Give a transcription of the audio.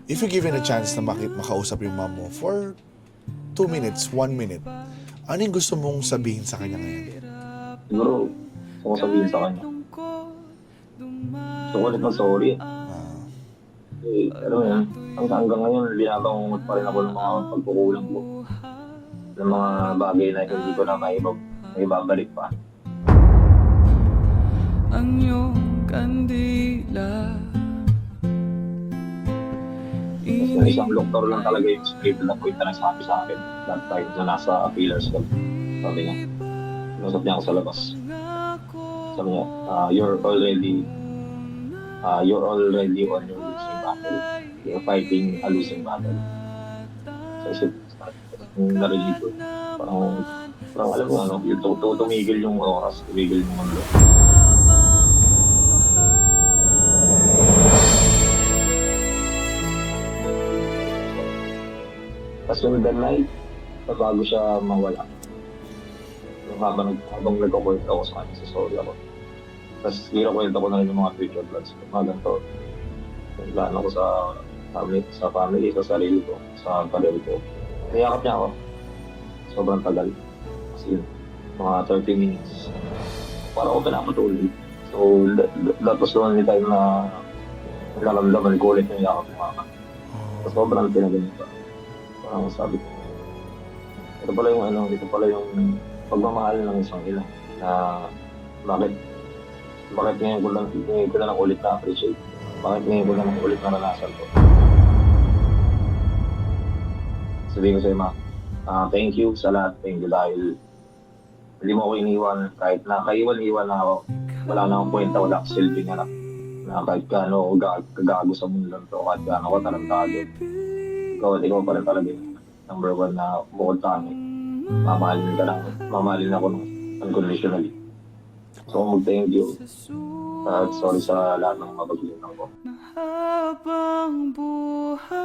If you're given a chance na makausap yung mom mo for 2 minutes, 1 minute, ano yung gusto mong sabihin sa kanya ngayon? Siguro, gusto ko sabihin sa kanya. Gusto ko ulit mag-sorry. Pero yan, hanggang ngayon, binabangungot pa rin ako ng mga pagkukulang ko. Ng mga bagay na hindi ko na maibabalik pa. Ang iyong kandila. Kasi isang doktor lang talaga yung script na point na nagsabi sa akin. That time na nasa pillars ko. Sabi niya, pinusap niya ako sa labas. Sabi niya, you're already on your losing battle. You're fighting a losing battle. So isip, narinig ko. Parang alam mo ano, yung tumigil yung oras, tumigil yung mundo. Tapos yung the night, bago siya mawala. Habang nagkakwento ako sa kanya, sa sorry ako. Tapos kwento ko na rin yung mga future plans ko. Mga ganito. Yung plano ko sa family, sa sarili ko, sa karir ko. Niyakap niya ako. Sobrang tagal. Kasi yun, mga 30 minutes. Para ako pinapatuloy. So, that was the only time na nalaramdaman ko ulit yung yakap ng mama. So, sobrang pinaganito. Parang sabi ko, ito pala yung pagmamahal ng isang ina na bakit ngayon ko na lang ulit na-appreciate. Bakit ngayon ko na lang ulit naranasan ko. Sabihin ko sa'yo, ma, thank you sa lahat. Thank you dahil hindi mo ako iniwan. Kahit na kaiwan-iwan na ako, wala na akong kwenta, wala akong silbing anak. Na kahit gaano kagago sa mundo to, kahit gaano ko tarantado. Ikaw pa rin talaga yung number 1 na bukod sa amin. Mamahalin ako ng unconditionally. So, mag-thank you. Sorry sa lahat ng mabaglitan ko. Habang buhay